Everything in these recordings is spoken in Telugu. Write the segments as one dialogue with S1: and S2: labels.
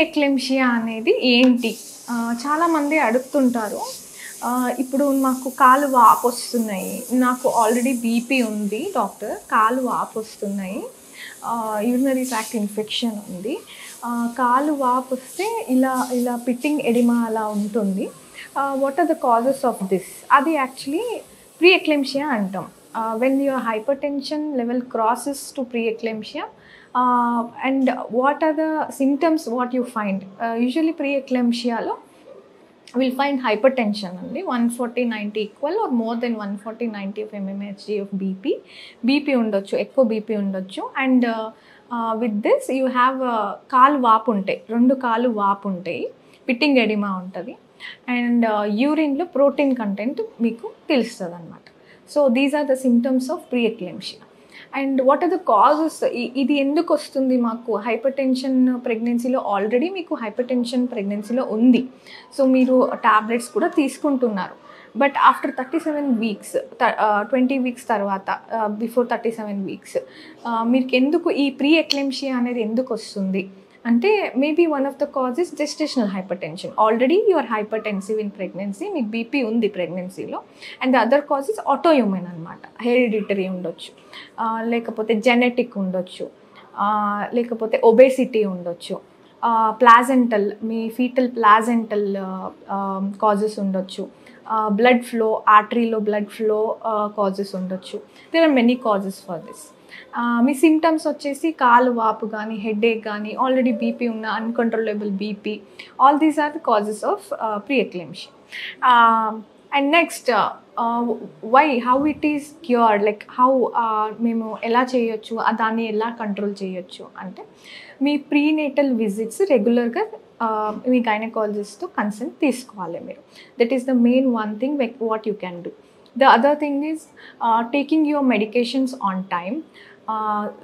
S1: ఎక్లెంషియా అనేది ఏంటి? చాలామంది అడుగుతుంటారు. ఇప్పుడు మాకు కాలు వాపొస్తున్నాయి. నాకు ఆల్రెడీ బీపీ ఉంది డాక్టర్. కాలు వాపొస్తున్నాయి. యూరినరీ ట్రాక్ట్ ఇన్ఫెక్షన్ ఉంది. కాలు వాపొస్తే ఇలా ఇలా పిట్టింగ్ ఎడిమా అలా ఉంటుంది. What are the causes of this? అది యాక్చువల్లీ ప్రీ ఎక్లెంషియా అంటాం. When your hypertension level crosses to pre-eclampsia, and what are the symptoms what you find? Usually pre-eclampsia lo we'll find hypertension only 140/90 equal or more than 140/90 of mmHg of bp undochu, ekko bp undochu, and with this you have kaalu vaap untayi, rendu kaalu vaap untayi, pitting edema untadi, and urine lo protein content meeku telustadi annamata. So these are the symptoms of pre-eclampsia. And what are the causes? ఇది ఎందుకు వస్తుంది మాకు? హైపర్టెన్షన్ ప్రెగ్నెన్సీలో ఆల్రెడీ మీకు హైపర్టెన్షన్ ప్రెగ్నెన్సీలో ఉంది. సో మీరు టాబ్లెట్స్ కూడా తీసుకుంటున్నారు. బట్ ఆఫ్టర్ 37 వీక్స్ 20 వీక్స్ తర్వాత బిఫోర్ 37 వీక్స్ మీకు ఎందుకు ఈ ప్రీ ఎక్లెంషియా అనేది ఎందుకు వస్తుంది అంటే maybe one of the causes gestational hypertension. Already you are hypertensive in pregnancy, మీకు బీపీ ఉంది ప్రెగ్నెన్సీలో. And the other causes autoimmune అనమాట. హెరిడిటరీ ఉండొచ్చు, లేకపోతే జెనెటిక్ ఉండొచ్చు, లేకపోతే ఒబేసిటీ ఉండొచ్చు, ప్లాజెంటల్ మీ ఫీటల్ ప్లాజెంటల్ కాజెస్ ఉండొచ్చు, బ్లడ్ ఫ్లో ఆర్టరీలో బ్లడ్ ఫ్లో కాజెస్ ఉండొచ్చు. There are many causes for this. మీ సిమ్టమ్స్ వచ్చేసి కాలు వాపు కానీ, హెడేక్ కానీ, ఆల్రెడీ బీపీ ఉన్న uncontrollable BP, all these are the causes of pre eclampsia. And next how it is cured, like how మేము ఎలా చేయొచ్చు, దాన్ని ఎలా కంట్రోల్ చేయొచ్చు అంటే మీ ప్రీనేటల్ విజిట్స్ రెగ్యులర్గా మీ గైనకాలజిస్ట్తో కన్సల్ట్ తీసుకోవాలి మీరు. That is the main one thing what you can do. The other thing is taking your medications on time,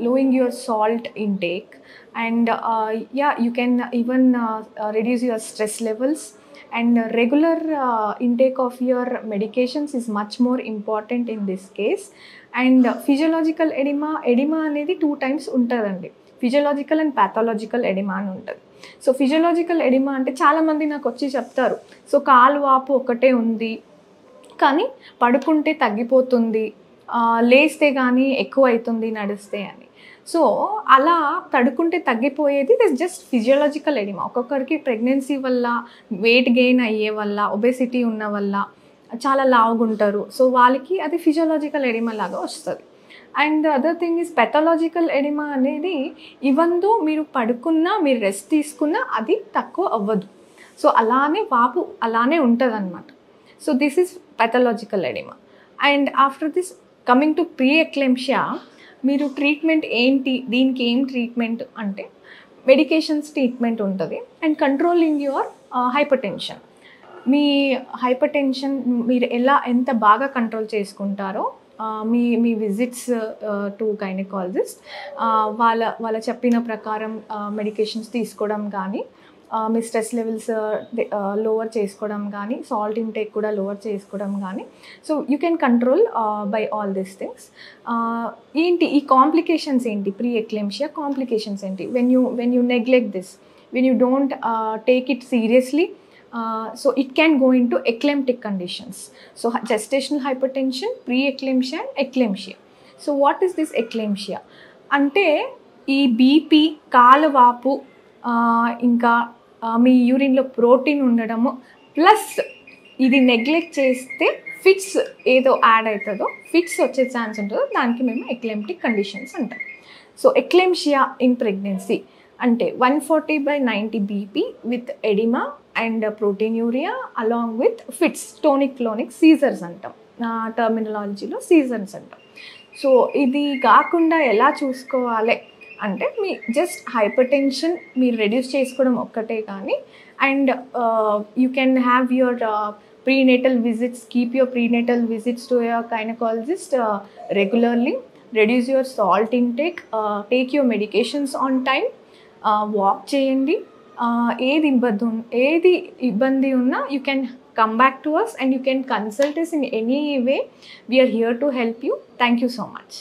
S1: lowering your salt intake, and you can even reduce your stress levels, and regular intake of your medications is much more important in this case. And physiological edema అనేది 2 times ఉంటుందండి. ఫిజియోలాజికల్ అండ్ ప్యాథాలజికల్ ఎడిమా అని ఉంటుంది. సో ఫిజియోలాజికల్ ఎడిమా అంటే చాలామంది నాకు వచ్చి చెప్తారు, సో కాలు వాపు ఒకటే ఉంది కానీ పడుకుంటే తగ్గిపోతుంది, లేస్తే కానీ ఎక్కువ అవుతుంది నడిస్తే అని. సో అలా పడుకుంటే తగ్గిపోయేది దిస్ జస్ట్ ఫిజియోలాజికల్ ఎడిమా. ఒక్కొక్కరికి ప్రెగ్నెన్సీ వల్ల, వెయిట్ గెయిన్ అయ్యే వల్ల, ఒబేసిటీ ఉన్న వల్ల చాలా లావుగుంటారు. సో వాళ్ళకి అది ఫిజియోలాజికల్ ఎడిమా లాగా వస్తుంది. And other thing is pathological oedema అనేది ఇవందో మీరు పడుకున్నా, మీరు రెస్ట్ తీసుకున్నా అది తక్కువ అవ్వదు. సో అలానే వాపు అలానే ఉంటుంది అన్నమాట. So this is pathological edema. And after this coming to pre-eclampsia, మీరు ట్రీట్మెంట్ ఏంటి, దీనికి ఏం ట్రీట్మెంట్ అంటే మెడికేషన్స్ ట్రీట్మెంట్ ఉంటుంది. And controlling your hypertension. Me hypertension మీరు ఎంత బాగా కంట్రోల్ చేసుకుంటారో మీ విజిట్స్ టు గైనకాలజిస్ట్ వాళ్ళ చెప్పిన ప్రకారం మెడికేషన్స్ తీసుకోవడం కానీ, మీ స్ట్రెస్ లెవెల్స్ లోవర్ చేసుకోవడం కానీ, సాల్ట్ ఇంటేక్ కూడా లోవర్ చేసుకోవడం కానీ, so you can control by all these things. ఏంటి ఈ కాంప్లికేషన్స్ ఏంటి? ప్రీ ఎక్లెంషియా కాంప్లికేషన్స్ ఏంటి? When you neglect this, when you don't take it seriously, so it can go into eclamptic conditions. So gestational hypertension, pre-eclampsia and eclampsia. So what is this eclampsia? అంటే ఈ బీపీ, కాలు వాపు, ఇంకా మీ యూరిన్లో ప్రోటీన్ ఉండడము, ప్లస్ ఇది నెగ్లెక్ట్ చేస్తే ఫిట్స్ ఏదో యాడ్ అవుతుందో, ఫిట్స్ వచ్చే ఛాన్స్ ఉంటుందో, దానికి మేము ఎక్లాంప్టిక్ కండిషన్స్ అంటాం. సో ఎక్లాంప్షియా ఇన్ ప్రెగ్నెన్సీ అంటే 140/90 BP with edema and proteinuria along with fits, tonic clonic seizures అంటాం, టర్మినాలజీలో సీజర్స్ అంటాం. సో ఇది కాకుండా ఎలా చూసుకోవాలి అంటే మీ జస్ట్ హైపర్ టెన్షన్ మీరు రెడ్యూస్ చేసుకోవడం ఒక్కటే కానీ, and you can have your prenatal visits, keep your prenatal visits to your gynaecologist regularly, reduce your salt intake, take your medications on time, walk చేయండి. ఏది ఇబ్బంది ఉన్నా you can come back to us and you can consult us in any way. We are here to help you. Thank you so much.